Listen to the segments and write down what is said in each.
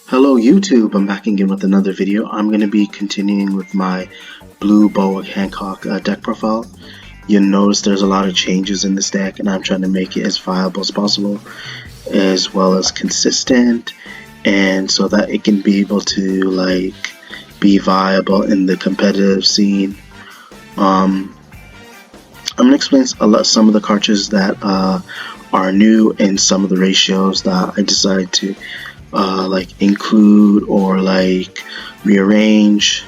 Hello YouTube, I'm back again with another video. I'm going to be continuing with my blue Boa Hancock deck profile. You'll notice there's a lot of changes in this deck and I'm trying to make it as viable as possible, as well as consistent, and so that it can be able to be viable in the competitive scene. I'm going to explain some of the cartridges that are new and some of the ratios that I decided to include or rearrange.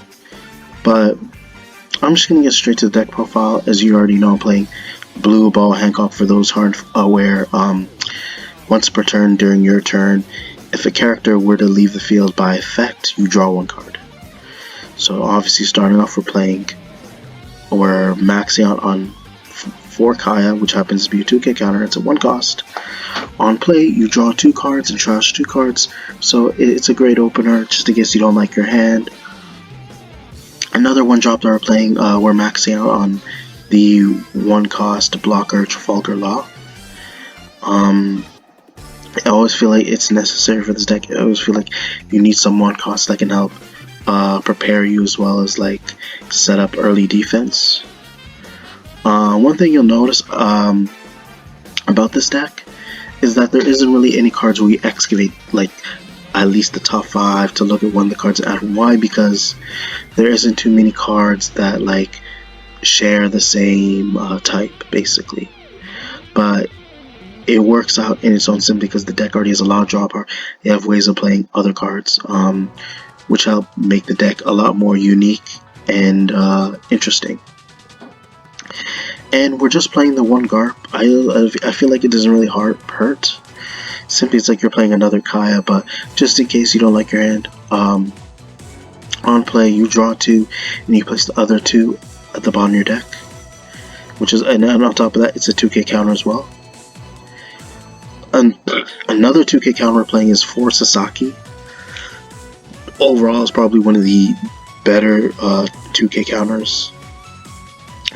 But I'm just gonna get straight to the deck profile. As you already know, I'm playing blue Boa Hancock. For those who aren't aware, once per turn during your turn, if a character were to leave the field by effect, you draw one card. So obviously starting off, we're maxing out on 4 Kaya, which happens to be a 2k counter. It's a 1 cost. On play, you draw 2 cards and trash 2 cards, so it's a great opener, just in case you don't like your hand. Another one drop that we're playing, we're maxing out on the 1 cost blocker Trafalgar Law. I always feel like it's necessary for this deck. I always feel like you need some 1 cost that can help prepare you, as well as set up early defense. One thing you'll notice about this deck is that there isn't really any cards where you excavate at least the top 5 to look at one of the cards and add. Why? Because there isn't too many cards that share the same type, basically. But it works out in its own sim because the deck already has a lot of draw power. You have ways of playing other cards, which help make the deck a lot more unique and interesting. And we're just playing the 1 Garp. I feel like it doesn't really hurt. Simply, it's like you're playing another Kaya, but just in case you don't like your hand, on play you draw 2 and you place the other 2 at the bottom of your deck, and on top of that, it's a 2k counter as well. Another 2k counter we're playing is 4 Sasaki. Overall, it's probably one of the better 2k counters.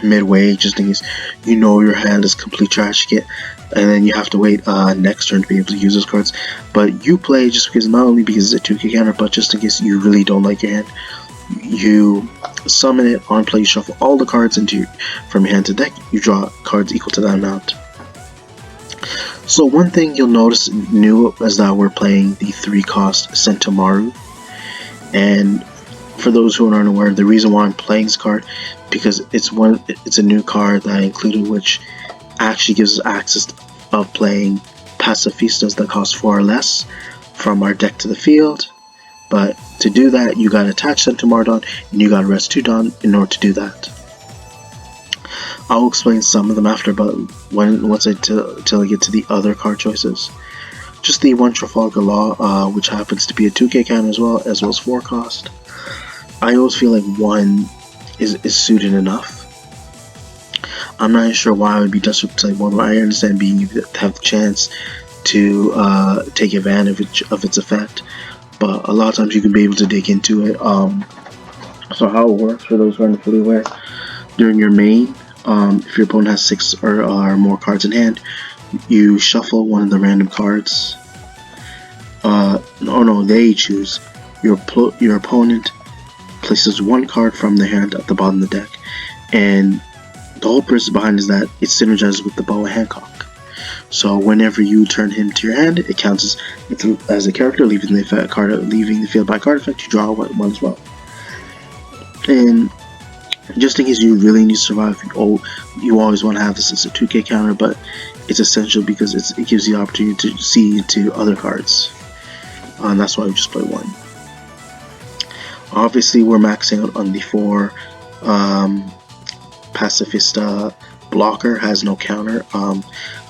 Midway, just in case you know your hand is complete trash, and then you have to wait next turn to be able to use those cards. But you play just because, not only because it's a 2k counter, but just in case you really don't like your hand, you summon it. On play, you shuffle all the cards from your hand to deck. You draw cards equal to that amount. So one thing you'll notice new is that we're playing the 3 cost Sentomaru, and for those who aren't aware, the reason why I'm playing this card, because it's a new card that I included, which actually gives us access of playing pacifistas that cost 4 or less from our deck to the field. But to do that, you gotta attach Sentomaru and you gotta rest 2 Dawn in order to do that. I'll explain some of them after, but till I get to the other card choices. Just the 1 Trafalgar Law, which happens to be a 2k counter as well as 4 cost. I always feel like 1 is suited enough. I'm not sure why I would be desperate to play 1, but I understand being able to have the chance to take advantage of its effect. But a lot of times you can be able to dig into it. So how it works, for those who aren't fully aware, during your main, if your opponent has 6 or more cards in hand, you shuffle one of the random cards. They choose. Your opponent places 1 card from the hand at the bottom of the deck, and the whole purpose behind is that it synergizes with the Boa Hancock. So whenever you turn him to your hand, it counts as a character leaving the field by card effect. You draw 1 as well. And just in case you really need to survive, you always want to have this as a 2k counter, but it's essential because it gives you the opportunity to see into other cards. And that's why we just play 1. Obviously, we're maxing out on the 4 Pacifista blocker, has no counter.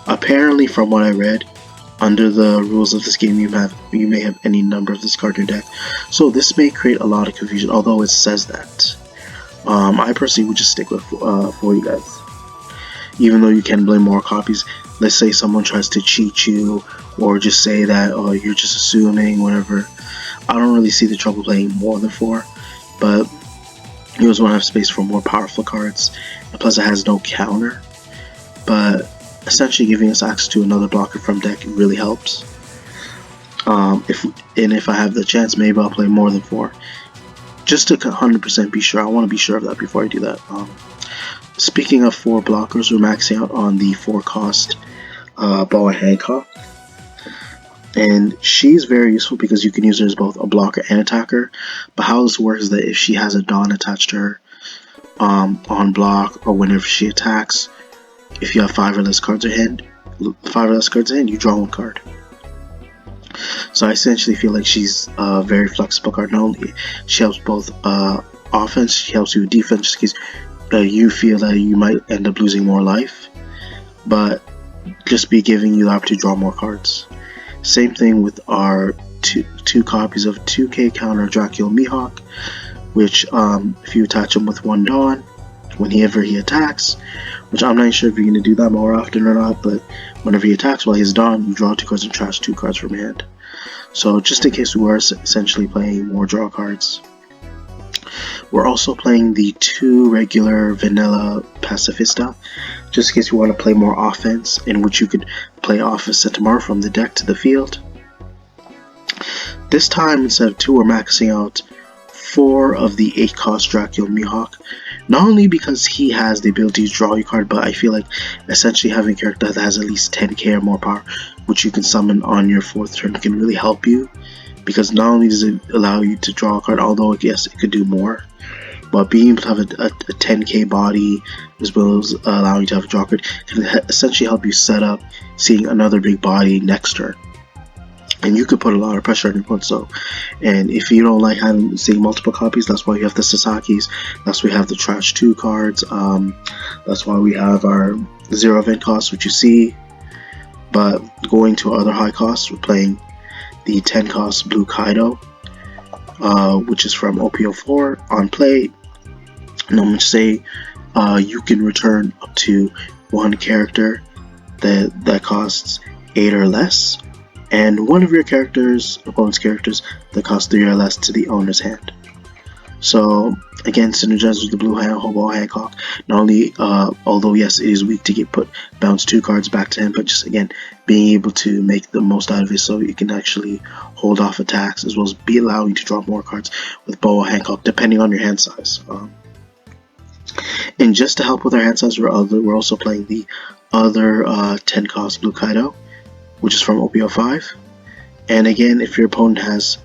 Apparently, from what I read, under the rules of this game, you may have any number of this card in your deck. So this may create a lot of confusion, although it says that. I personally would just stick with 4, you guys. Even though you can blame more copies. Let's say someone tries to cheat you, or just say that, oh, you're just assuming, whatever. I don't really see the trouble playing more than 4, but you always want to have space for more powerful cards, and plus it has no counter, but essentially giving us access to another blocker from deck really helps. if I have the chance, maybe I'll play more than 4. Just to 100% be sure. I want to be sure of that before I do that. Speaking of 4 blockers, we're maxing out on the 4 cost Boa Hancock. And she's very useful because you can use her as both a blocker and attacker. But how this works is that if she has a Dawn attached to her on block or whenever she attacks, if you have 5 or less cards in hand, you draw 1 card. So I essentially feel like she's a very flexible card. Not only she helps both offense, she helps you with defense just in case you feel that you might end up losing more life, but just be giving you the opportunity to draw more cards. Same thing with our two copies of 2K counter Dracula Mihawk, which if you attach him with 1 Dawn, whenever he attacks, which I'm not sure if you're going to do that more often or not, but whenever he attacks while he's Dawn, you draw 2 cards and trash 2 cards from hand. So just in case we were essentially playing more draw cards. We're also playing the 2 regular vanilla Pacifista, just in case you want to play more offense, in which you could play Office Centaur from the deck to the field. This time, instead of 2, we're maxing out 4 of the 8 cost Dracula Mihawk. Not only because he has the ability to draw your card, but I feel like essentially having a character that has at least 10k or more power, which you can summon on your 4th turn, can really help you. Because not only does it allow you to draw a card, although yes, it could do more, but being able to have a 10k body as well as allowing you to have a draw card can essentially help you set up seeing another big body next turn. And you could put a lot of pressure on your opponent. So, and if you don't like seeing multiple copies, that's why you have the Sasaki's. That's why we have the Trash 2 cards. That's why we have our 0 event costs, which you see. But going to other high costs, we're playing the 10 cost Blue Kaido, which is from OPO4 on play. And I'm going to say you can return up to 1 character that costs 8 or less, and 1 of your opponent's characters that costs 3 or less to the owner's hand. So again, synergizes with the Boa Hancock. Not only, although yes, it is weak to bounce 2 cards back to him, but just again being able to make the most out of it, so you can actually hold off attacks as well as be allowing you to draw more cards with Boa Hancock, depending on your hand size. And just to help with our hand size, we're also playing the other 10 cost Blue Kaido, which is from OPO5. And again, if your opponent has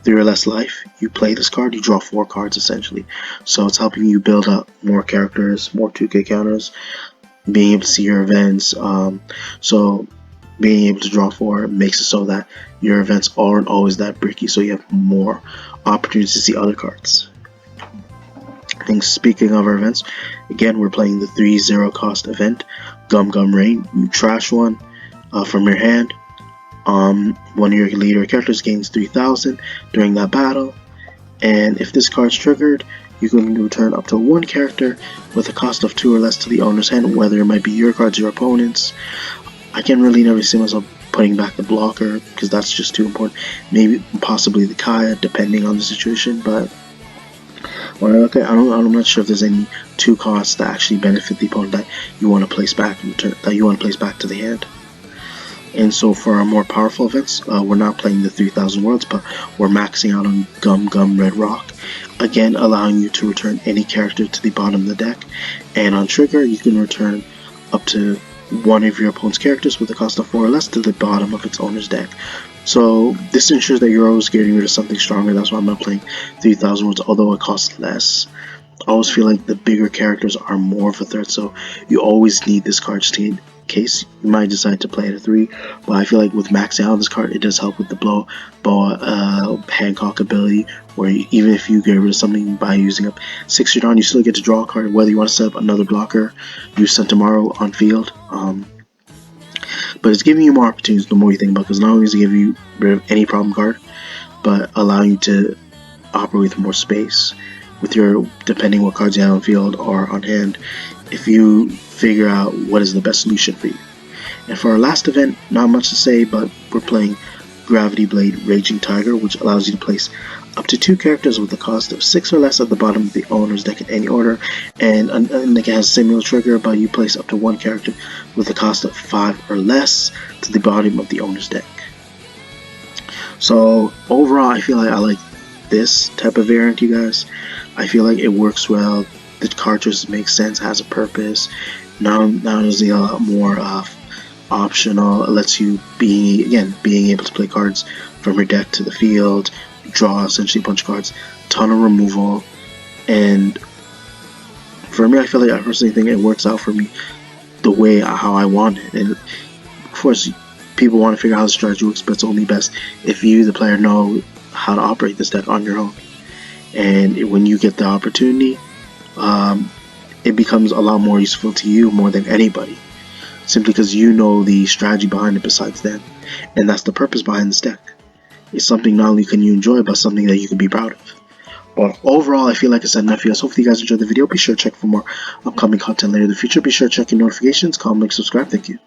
3 or less life, you play this card, you draw 4 cards essentially. So it's helping you build up more characters, more 2K counters, being able to see your events. So being able to draw 4 makes it so that your events aren't always that bricky, so you have more opportunities to see other cards. And speaking of our events, again, we're playing the 3-0 cost event, Gum Gum Rain. You trash 1 from your hand. One of your leader characters gains 3,000 during that battle, and if this card's triggered, you can return up to 1 character with a cost of 2 or less to the owner's hand, whether it might be your cards or your opponent's. I can really never see myself putting back the blocker because that's just too important. Maybe possibly the Kaya, depending on the situation, but when I look at, I'm not sure if there's any 2 costs that actually benefit the opponent that you want to place back to the hand. And so for our more powerful events, we're not playing the 3000 worlds, but we're maxing out on Gum Gum Red Rock, again allowing you to return any character to the bottom of the deck, and on trigger you can return up to 1 of your opponent's characters with a cost of 4 or less to the bottom of its owner's deck. So this ensures that you're always getting rid of something stronger. That's why I'm not playing 3000 worlds, although it costs less. I always feel like the bigger characters are more of a threat, so you always need this card just in case you might decide to play at a 3. But I feel like with maxing out this card, it does help with the Boa Hancock ability, where even if you get rid of something by using up 6 your Dawn, you still get to draw a card, whether you want to set up another blocker, use Centaur on field. But it's giving you more opportunities the more you think about, because not only does it give you rid of any problem card, but allowing you to operate with more space with your, depending what cards you have on field or on hand, if you figure out what is the best solution for you. And for our last event, not much to say, but we're playing Gravity Blade Raging Tiger, which allows you to place up to 2 characters with a cost of 6 or less at the bottom of the owner's deck in any order, and it has a similar trigger, but you place up to 1 character with a cost of 5 or less to the bottom of the owner's deck. So overall, I feel like I like this type of variant, you guys. I feel like it works well. The cartridge makes sense, has a purpose. Now is a lot more optional. It lets you being able to play cards from your deck to the field, draw essentially a bunch of cards, ton of removal, and for me, I feel like I personally think it works out for me the way how I want it. And of course, people want to figure out how the strategy works, but it's only best if you, the player, know how to operate this deck on your own. And when you get the opportunity, it becomes a lot more useful to you more than anybody, simply because you know the strategy behind it besides them. And that's the purpose behind this deck. It's something not only can you enjoy, but something that you can be proud of. But overall, I feel like I said enough here. So hopefully you guys enjoyed the video. Be sure to check for more upcoming content later in the future. Be sure to check your notifications, comment, subscribe. Thank you.